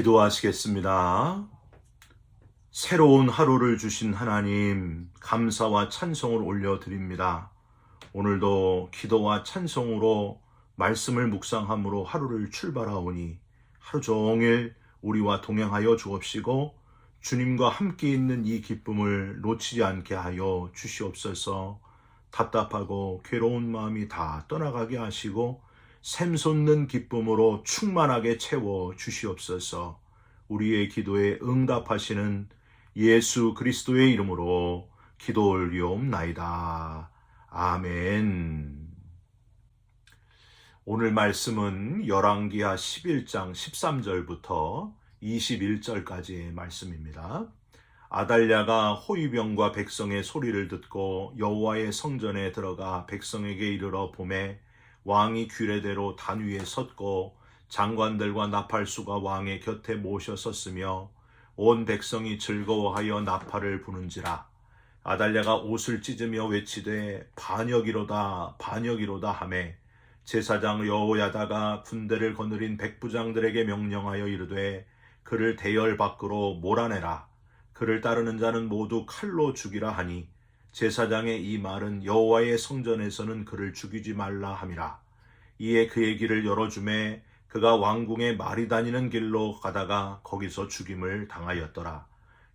기도하시겠습니다. 새로운 하루를 주신 하나님, 감사와 찬송을 올려드립니다. 오늘도 기도와 찬송으로 말씀을 묵상함으로 하루를 출발하오니 하루 종일 우리와 동행하여 주옵시고 주님과 함께 있는 이 기쁨을 놓치지 않게 하여 주시옵소서. 답답하고 괴로운 마음이 다 떠나가게 하시고 샘솟는 기쁨으로 충만하게 채워 주시옵소서. 우리의 기도에 응답하시는 예수 그리스도의 이름으로 기도 올리옵나이다. 아멘. 오늘 말씀은 열왕기하 11장 13절부터 21절까지의 말씀입니다. 아달랴가 호위병과 백성의 소리를 듣고 여호와의 성전에 들어가 백성에게 이르러 보매 왕이 규례대로 단 위에 섰고 장관들과 나팔수가 왕의 곁에 모셔 섰으며 온 백성이 즐거워하여 나팔을 부는지라. 아달랴가 옷을 찢으며 외치되 반역이로다 반역이로다 하매 제사장 여호야다가 군대를 거느린 백부장들에게 명령하여 이르되 그를 대열 밖으로 몰아내라. 그를 따르는 자는 모두 칼로 죽이라 하니 제사장의 이 말은 여호와의 성전에서는 그를 죽이지 말라 함이라. 이에 그의 길을 열어주매 그가 왕궁에 말이 다니는 길로 가다가 거기서 죽임을 당하였더라.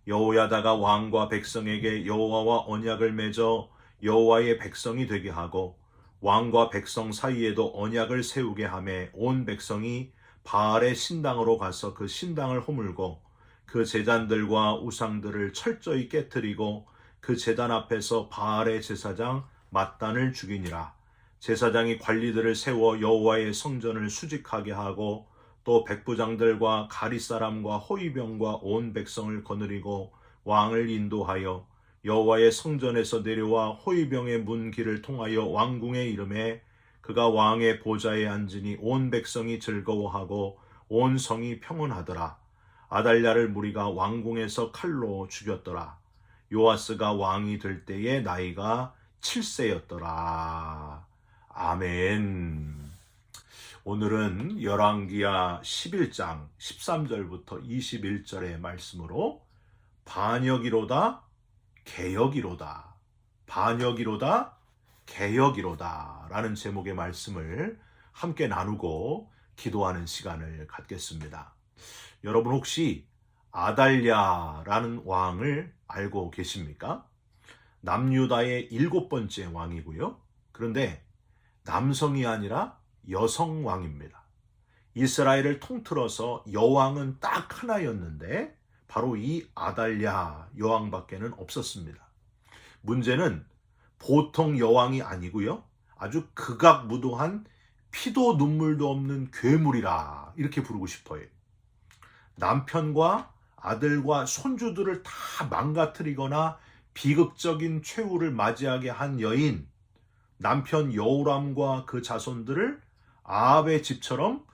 여호야다가 왕과 백성에게 여호와와 언약을 맺어 여호와의 백성이 되게 하고 왕과 백성 사이에도 언약을 세우게 하매 온 백성이 바알의 신당으로 가서 그 신당을 허물고 그 제단들과 우상들을 철저히 깨뜨리고 그 제단 앞에서 바알의 제사장 맏단을 죽이니라. 제사장이 관리들을 세워 여호와의 성전을 수직하게 하고 또 백부장들과 가릿사람과 호위병과 온 백성을 거느리고 왕을 인도하여 여호와의 성전에서 내려와 호위병의 문 길을 통하여 왕궁에 이르매 그가 왕의 보좌에 앉으니 온 백성이 즐거워하고 온 성이 평온하더라. 아달랴를 무리가 왕궁에서 칼로 죽였더라. 요아스가 왕이 될 때의 나이가 7세였더라. 아멘. 오늘은 열왕기하 11장 13절부터 21절의 말씀으로 반역이로다 개역이로다 반역이로다 개역이로다 라는 제목의 말씀을 함께 나누고 기도하는 시간을 갖겠습니다. 여러분 혹시 아달랴라는 왕을 알고 계십니까? 남유다의 7번째 왕이고요. 그런데 남성이 아니라 여성 왕입니다. 이스라엘을 통틀어서 여왕은 딱 하나였는데 바로 이 아달랴 여왕밖에는 없었습니다. 문제는 보통 여왕이 아니고요. 아주 극악무도한 피도 눈물도 없는 괴물이라 이렇게 부르고 싶어요. 남편과 아들과 손주들을 다 망가뜨리거나 비극적인 최후를 맞이하게 한 여인, 남편 여호람과 그 자손들을 아합의 집처럼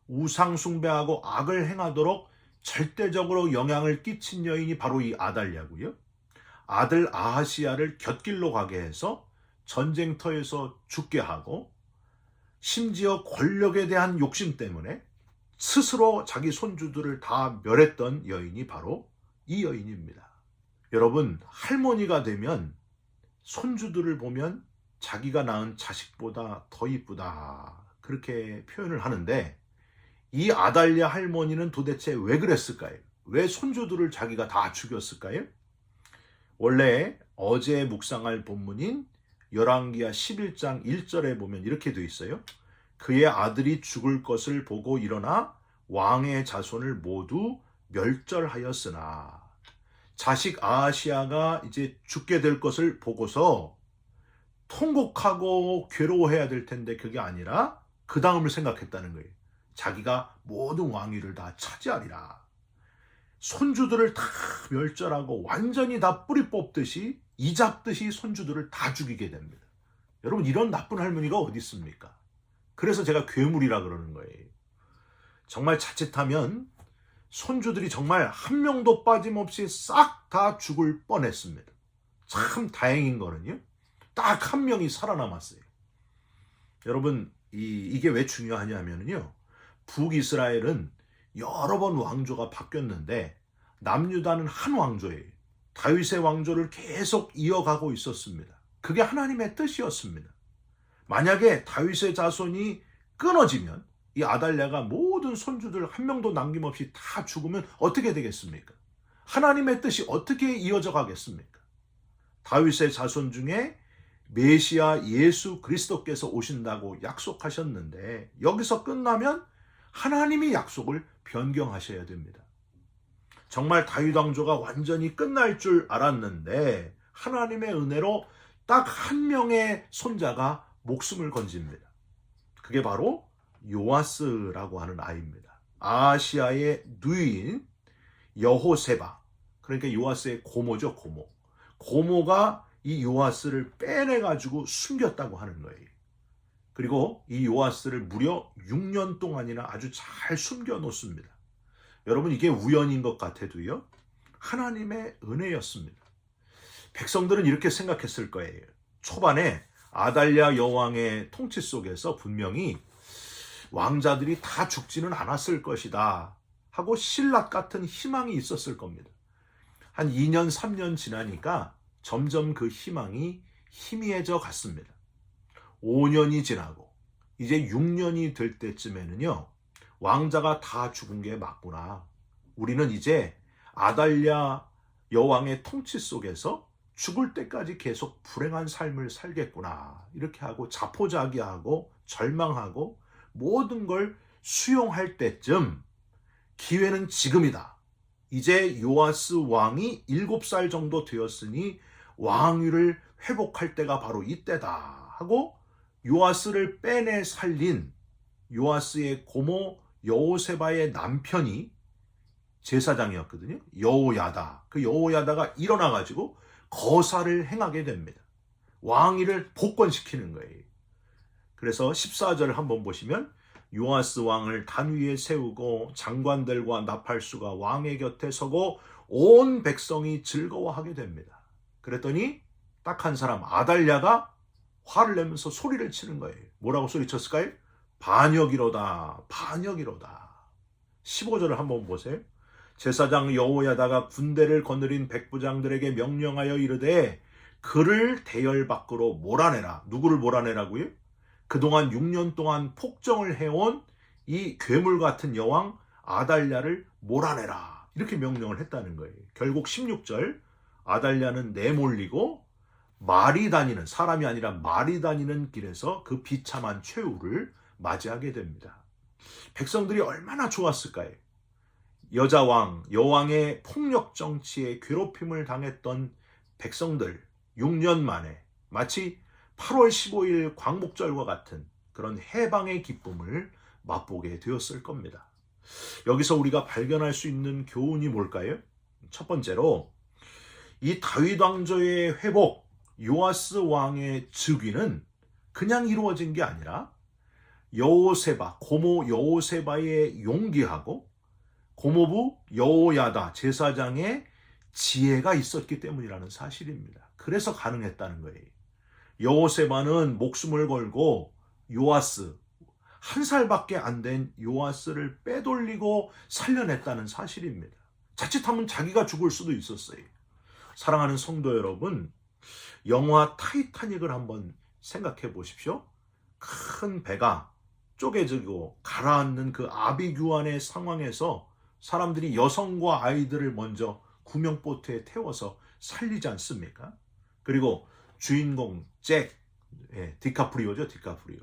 우상 숭배하고 악을 행하도록 절대적으로 영향을 끼친 여인이 바로 이 아달랴고요. 아들 아하시야를 곁길로 가게 해서 전쟁터에서 죽게 하고 심지어 권력에 대한 욕심 때문에 스스로 자기 손주들을 다 멸했던 여인이 바로 이 여인입니다. 여러분, 할머니가 되면 손주들을 보면 자기가 낳은 자식보다 더 이쁘다 그렇게 표현을 하는데 이 아달랴 할머니는 도대체 왜 그랬을까요? 왜 손주들을 자기가 다 죽였을까요? 원래 어제 묵상할 본문인 열왕기하 11장 1절에 보면 이렇게 되어 있어요. 그의 아들이 죽을 것을 보고 일어나 왕의 자손을 모두 멸절하였으나 자식 아하시야가 이제 죽게 될 것을 보고서 통곡하고 괴로워해야 될 텐데 그게 아니라 그 다음을 생각했다는 거예요. 자기가 모든 왕위를 다 차지하리라. 손주들을 다 멸절하고 완전히 다 뿌리 뽑듯이 이 잡듯이 손주들을 다 죽이게 됩니다. 여러분, 이런 나쁜 할머니가 어디 있습니까? 그래서 제가 괴물이라 그러는 거예요. 정말 자칫하면 손주들이 정말 한 명도 빠짐없이 싹 다 죽을 뻔했습니다. 참 다행인 거는요, 딱 한 명이 살아남았어요. 여러분, 이게 왜 중요하냐면요, 북이스라엘은 여러 번 왕조가 바뀌었는데 남유다는 한 왕조예요. 다윗의 왕조를 계속 이어가고 있었습니다. 그게 하나님의 뜻이었습니다. 만약에 다윗의 자손이 끊어지면 이 아달랴가 모든 손주들 한 명도 남김없이 다 죽으면 어떻게 되겠습니까? 하나님의 뜻이 어떻게 이어져 가겠습니까? 다윗의 자손 중에 메시아 예수 그리스도께서 오신다고 약속하셨는데 여기서 끝나면 하나님이 약속을 변경하셔야 됩니다. 정말 다윗 왕조가 완전히 끝날 줄 알았는데 하나님의 은혜로 딱 한 명의 손자가 목숨을 건집니다. 그게 바로 요아스라고 하는 아이입니다. 아하시아의 누이인 여호세바, 그러니까 요아스의 고모죠, 고모. 고모가 이 요아스를 빼내가지고 숨겼다고 하는 거예요. 그리고 이 요아스를 무려 6년 동안이나 아주 잘 숨겨 놓습니다. 여러분, 이게 우연인 것 같아도요, 하나님의 은혜였습니다. 백성들은 이렇게 생각했을 거예요. 초반에 아달랴 여왕의 통치 속에서 분명히 왕자들이 다 죽지는 않았을 것이다 하고 신락 같은 희망이 있었을 겁니다. 한 2년, 3년 지나니까 점점 그 희망이 희미해져 갔습니다. 5년이 지나고 이제 6년이 될 때쯤에는요, 왕자가 다 죽은 게 맞구나. 우리는 이제 아달랴 여왕의 통치 속에서 죽을 때까지 계속 불행한 삶을 살겠구나. 이렇게 하고 자포자기하고 절망하고 모든 걸 수용할 때쯤 기회는 지금이다. 이제 요아스 왕이 7살 정도 되었으니 왕위를 회복할 때가 바로 이때다 하고 요아스를 빼내 살린 요아스의 고모 여호세바의 남편이 제사장이었거든요. 여호야다. 그 여호야다가 일어나가지고 거사를 행하게 됩니다. 왕위를 복권시키는 거예요. 그래서 14절을 한번 보시면 요아스 왕을 단 위에 세우고 장관들과 나팔수가 왕의 곁에 서고 온 백성이 즐거워하게 됩니다. 그랬더니 딱 한 사람 아달랴가 화를 내면서 소리를 치는 거예요. 뭐라고 소리쳤을까요? 반역이로다, 반역이로다. 15절을 한번 보세요. 제사장 여호야다가 군대를 거느린 백부장들에게 명령하여 이르되 그를 대열 밖으로 몰아내라. 누구를 몰아내라고요? 그동안 6년 동안 폭정을 해온 이 괴물 같은 여왕 아달랴를 몰아내라. 이렇게 명령을 했다는 거예요. 결국 16절 아달랴는 내몰리고 말이 다니는, 사람이 아니라 말이 다니는 길에서 그 비참한 최후를 맞이하게 됩니다. 백성들이 얼마나 좋았을까요? 여자왕, 여왕의 폭력 정치에 괴롭힘을 당했던 백성들 6년 만에 마치 8월 15일 광복절과 같은 그런 해방의 기쁨을 맛보게 되었을 겁니다. 여기서 우리가 발견할 수 있는 교훈이 뭘까요? 첫 번째로 이 다윗 왕조의 회복, 요아스 왕의 즉위는 그냥 이루어진 게 아니라 여호세바, 고모 여호세바의 용기하고 고모부 여호야다 제사장의 지혜가 있었기 때문이라는 사실입니다. 그래서 가능했다는 거예요. 여호세바는 목숨을 걸고 요아스, 1살밖에 안 된 요아스를 빼돌리고 살려냈다는 사실입니다. 자칫하면 자기가 죽을 수도 있었어요. 사랑하는 성도 여러분, 영화 타이타닉을 한번 생각해 보십시오. 큰 배가 쪼개지고 가라앉는 그 아비규환의 상황에서 사람들이 여성과 아이들을 먼저 구명보트에 태워서 살리지 않습니까? 그리고 주인공 잭, 디카프리오죠, 디카프리오.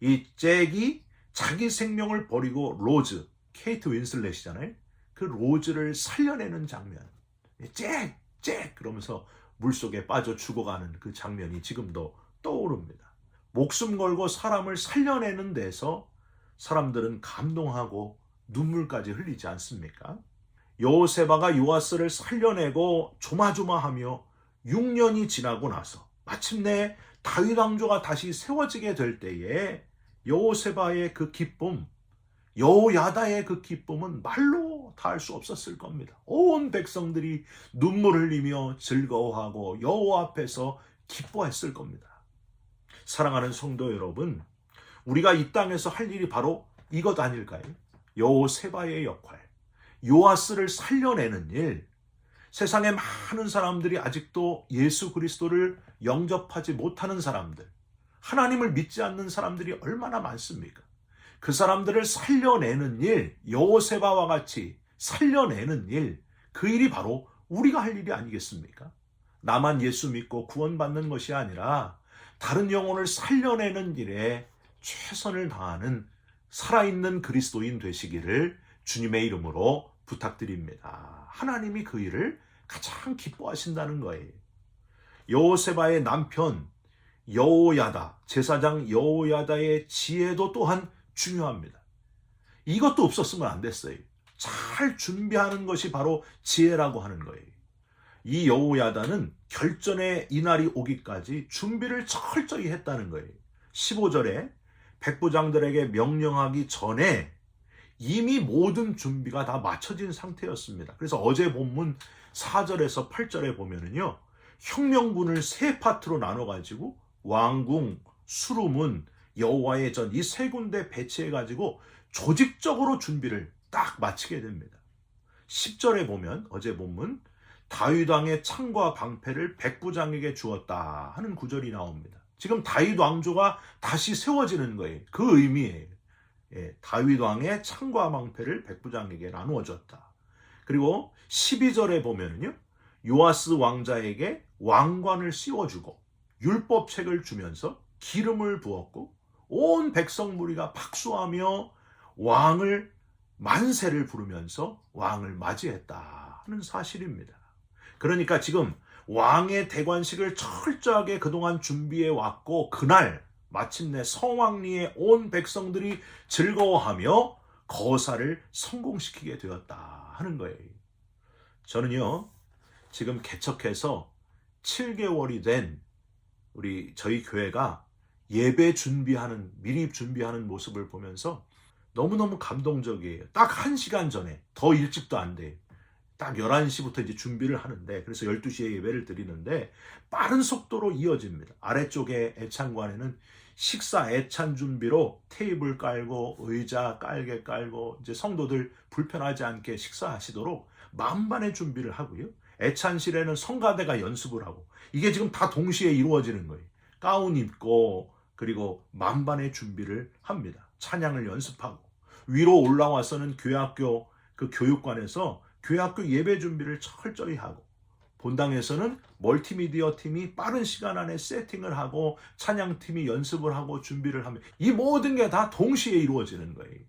이 잭이 자기 생명을 버리고 로즈, 케이트 윈슬렛이잖아요. 그 로즈를 살려내는 장면. 잭! 그러면서 물속에 빠져 죽어가는 그 장면이 지금도 떠오릅니다. 목숨 걸고 사람을 살려내는 데서 사람들은 감동하고 눈물까지 흘리지 않습니까? 여호세바가 요아스를 살려내고 조마조마하며 6년이 지나고 나서 마침내 다윗 왕조가 다시 세워지게 될 때에 여호세바의 그 기쁨, 여호야다의 그 기쁨은 말로 다 할 수 없었을 겁니다. 온 백성들이 눈물 흘리며 즐거워하고 여호와 앞에서 기뻐했을 겁니다. 사랑하는 성도 여러분, 우리가 이 땅에서 할 일이 바로 이것 아닐까요? 여호세바의 역할, 요아스를 살려내는 일, 세상에 많은 사람들이 아직도 예수 그리스도를 영접하지 못하는 사람들, 하나님을 믿지 않는 사람들이 얼마나 많습니까? 그 사람들을 살려내는 일, 여호세바와 같이 살려내는 일, 그 일이 바로 우리가 할 일이 아니겠습니까? 나만 예수 믿고 구원받는 것이 아니라 다른 영혼을 살려내는 일에 최선을 다하는 살아있는 그리스도인 되시기를 주님의 이름으로 부탁드립니다. 하나님이 그 일을 가장 기뻐하신다는 거예요. 여호세바의 남편 여호야다, 제사장 여호야다의 지혜도 또한 중요합니다. 이것도 없었으면 안 됐어요. 잘 준비하는 것이 바로 지혜라고 하는 거예요. 이 여호야다는 결전의 이날이 오기까지 준비를 철저히 했다는 거예요. 15절에 백부장들에게 명령하기 전에 이미 모든 준비가 다 마쳐진 상태였습니다. 그래서 어제 본문 4절에서 8절에 보면은요, 혁명군을 세 파트로 나눠가지고 왕궁, 수루문, 여호와의 전 이 세 군데 배치해가지고 조직적으로 준비를 딱 마치게 됩니다. 10절에 보면 어제 본문 다윗 왕의 창과 방패를 백부장에게 주었다 하는 구절이 나옵니다. 지금 다윗 왕조가 다시 세워지는 거예요. 그 의미예요. 다윗 왕의 창과 방패를 백부장에게 나누어 줬다. 그리고 12절에 보면요, 요아스 왕자에게 왕관을 씌워주고 율법책을 주면서 기름을 부었고 온 백성 무리가 박수하며 왕을 만세를 부르면서 왕을 맞이했다 하는 사실입니다. 그러니까 지금 왕의 대관식을 철저하게 그동안 준비해 왔고 그날 마침내 성왕리에 온 백성들이 즐거워하며 거사를 성공시키게 되었다 하는 거예요. 저는요, 지금 개척해서 7개월이 된 저희 교회가 예배 준비하는, 미리 준비하는 모습을 보면서 너무너무 감동적이에요. 딱 1시간 전에, 더 일찍도 안 돼요. 딱 11시부터 이제 준비를 하는데, 그래서 12시에 예배를 드리는데 빠른 속도로 이어집니다. 아래쪽에 애찬관에는 식사 애찬 준비로 테이블 깔고 의자 깔게 깔고 이제 성도들 불편하지 않게 식사하시도록 만반의 준비를 하고요. 애찬실에는 성가대가 연습을 하고, 이게 지금 다 동시에 이루어지는 거예요. 가운 입고 그리고 만반의 준비를 합니다. 찬양을 연습하고 위로 올라와서는 교회학교 그 교육관에서 교회학교 예배 준비를 철저히 하고, 본당에서는 멀티미디어 팀이 빠른 시간 안에 세팅을 하고 찬양팀이 연습을 하고 준비를 하면 이 모든 게 다 동시에 이루어지는 거예요.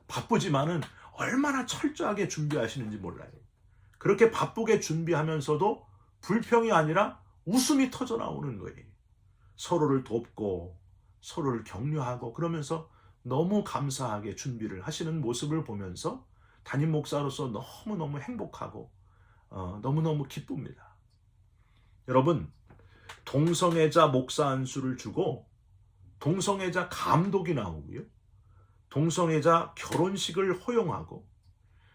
바쁘지만은 얼마나 철저하게 준비하시는지 몰라요. 그렇게 바쁘게 준비하면서도 불평이 아니라 웃음이 터져 나오는 거예요. 서로를 돕고 서로를 격려하고 그러면서 너무 감사하게 준비를 하시는 모습을 보면서 담임 목사로서 너무너무 행복하고 너무너무 기쁩니다. 여러분, 동성애자 목사 안수를 주고 동성애자 감독이 나오고요, 동성애자 결혼식을 허용하고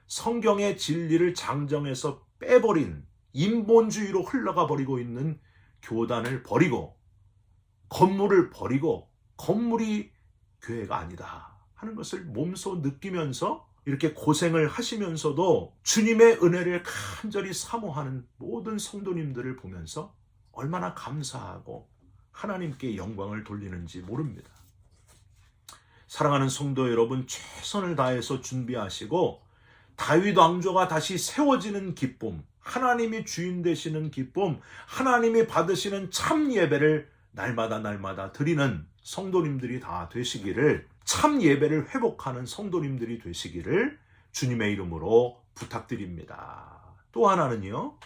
성경의 진리를 장정해서 빼버린 인본주의로 흘러가 버리고 있는 교단을 버리고 건물을 버리고 건물이 교회가 아니다 하는 것을 몸소 느끼면서 이렇게 고생을 하시면서도 주님의 은혜를 간절히 사모하는 모든 성도님들을 보면서 얼마나 감사하고 하나님께 영광을 돌리는지 모릅니다. 사랑하는 성도 여러분, 최선을 다해서 준비하시고 다윗 왕조가 다시 세워지는 기쁨, 하나님이 주인 되시는 기쁨, 하나님이 받으시는 참 예배를 날마다 드리는 성도님들이 다 되시기를, 참 예배를 회복하는 성도님들이 되시기를 주님의 이름으로 부탁드립니다. 또 하나는요,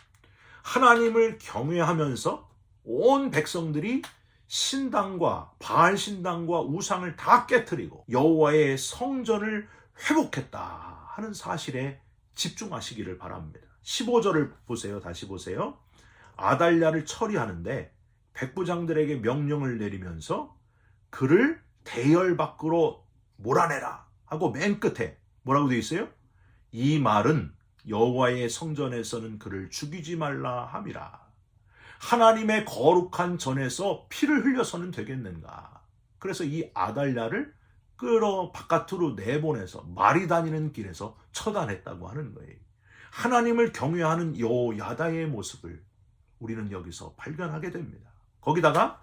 하나님을 경외하면서 온 백성들이 신당과 바알 신당과 우상을 다 깨트리고 여호와의 성전을 회복했다 하는 사실에 집중하시기를 바랍니다. 15절을 보세요. 다시 보세요. 아달랴를 처리하는데 백부장들에게 명령을 내리면서 그를 대열 밖으로 몰아내라 하고 맨 끝에 뭐라고 되어 있어요? 이 말은 여호와의 성전에서는 그를 죽이지 말라 함이라. 하나님의 거룩한 전에서 피를 흘려서는 되겠는가? 그래서 이 아달랴를 끌어 바깥으로 내보내서 말이 다니는 길에서 처단했다고 하는 거예요. 하나님을 경외하는 여호야다의 모습을 우리는 여기서 발견하게 됩니다. 거기다가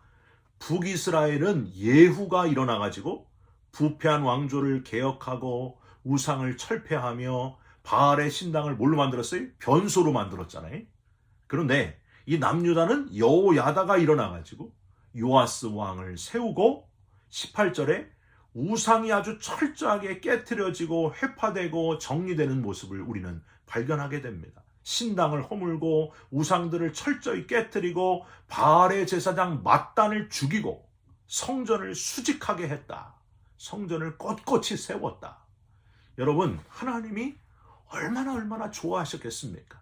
북이스라엘은 예후가 일어나가지고 부패한 왕조를 개혁하고 우상을 철폐하며 바알의 신당을 뭘로 만들었어요? 변소로 만들었잖아요. 그런데 이 남유다는 여호야다가 일어나가지고 요아스 왕을 세우고 18절에 우상이 아주 철저하게 깨트려지고 회파되고 정리되는 모습을 우리는 발견하게 됩니다. 신당을 허물고 우상들을 철저히 깨트리고 바알의 제사장 맏단을 죽이고 성전을 수직하게 했다. 성전을 꼿꼿이 세웠다. 여러분, 하나님이 얼마나 좋아하셨겠습니까?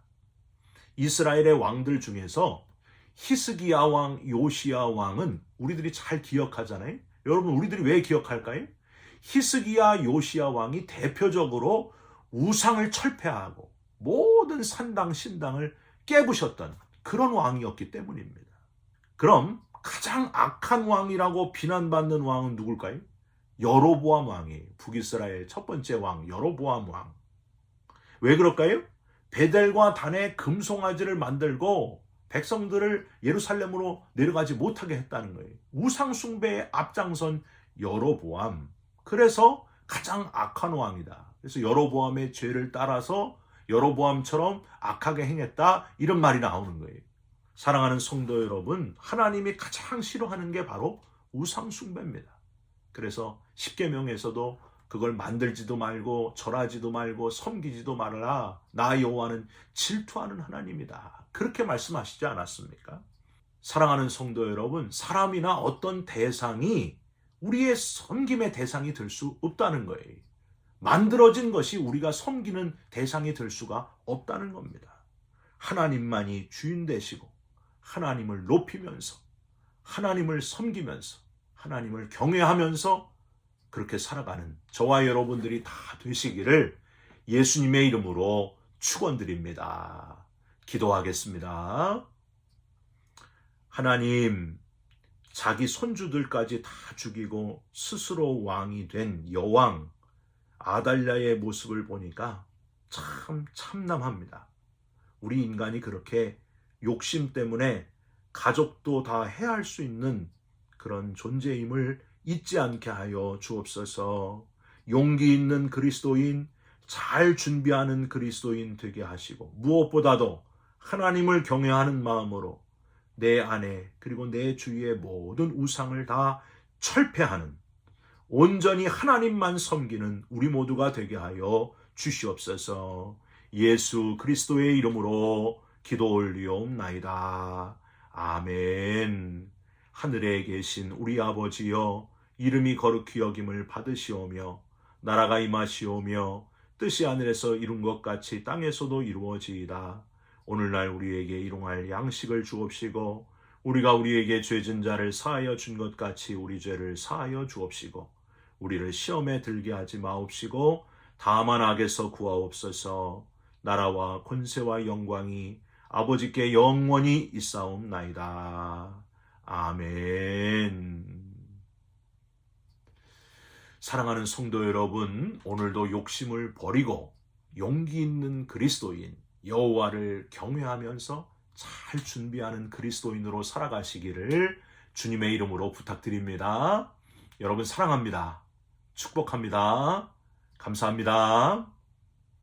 이스라엘의 왕들 중에서 히스기야 왕, 요시야 왕은 우리들이 잘 기억하잖아요. 여러분, 우리들이 왜 기억할까요? 히스기야, 요시야 왕이 대표적으로 우상을 철폐하고 모든 산당, 신당을 깨부셨던 그런 왕이었기 때문입니다. 그럼 가장 악한 왕이라고 비난받는 왕은 누굴까요? 여로보암 왕이에요. 북이스라엘 첫 번째 왕, 여로보암 왕. 왜 그럴까요? 베델과 단에 금송아지를 만들고 백성들을 예루살렘으로 내려가지 못하게 했다는 거예요. 우상 숭배에 앞장선 여로보암. 그래서 가장 악한 왕이다. 그래서 여로보암의 죄를 따라서 여로보암처럼 악하게 행했다. 이런 말이 나오는 거예요. 사랑하는 성도 여러분, 하나님이 가장 싫어하는 게 바로 우상 숭배입니다. 그래서 십계명에서도 그걸 만들지도 말고 절하지도 말고 섬기지도 말라. 나 여호와는 질투하는 하나님이다. 그렇게 말씀하시지 않았습니까? 사랑하는 성도 여러분, 사람이나 어떤 대상이 우리의 섬김의 대상이 될 수 없다는 거예요. 만들어진 것이 우리가 섬기는 대상이 될 수가 없다는 겁니다. 하나님만이 주인 되시고 하나님을 높이면서 하나님을 섬기면서 하나님을 경외하면서 그렇게 살아가는 저와 여러분들이 다 되시기를 예수님의 이름으로 축원드립니다. 기도하겠습니다. 하나님, 자기 손주들까지 다 죽이고 스스로 왕이 된 여왕 아달랴의 모습을 보니까 참 참담합니다. 우리 인간이 그렇게 욕심 때문에 가족도 다 해할 수 있는 그런 존재임을 잊지 않게 하여 주옵소서. 용기 있는 그리스도인, 잘 준비하는 그리스도인 되게 하시고 무엇보다도 하나님을 경외하는 마음으로 내 안에 그리고 내 주위의 모든 우상을 다 철폐하는 온전히 하나님만 섬기는 우리 모두가 되게 하여 주시옵소서. 예수 그리스도의 이름으로 기도 올리옵나이다. 아멘. 하늘에 계신 우리 아버지여, 이름이 거룩히 여김을 받으시오며 나라가 임하시오며 뜻이 하늘에서 이룬 것 같이 땅에서도 이루어지이다. 오늘날 우리에게 일용할 양식을 주옵시고 우리가 우리에게 죄진 자를 사하여 준 것 같이 우리 죄를 사하여 주옵시고 우리를 시험에 들게 하지 마옵시고 다만 악에서 구하옵소서. 나라와 권세와 영광이 아버지께 영원히 있사옵나이다. 아멘. 사랑하는 성도 여러분, 오늘도 욕심을 버리고 용기 있는 그리스도인 여호와를 경외하면서 잘 준비하는 그리스도인으로 살아가시기를 주님의 이름으로 부탁드립니다. 여러분 사랑합니다. 축복합니다. 감사합니다.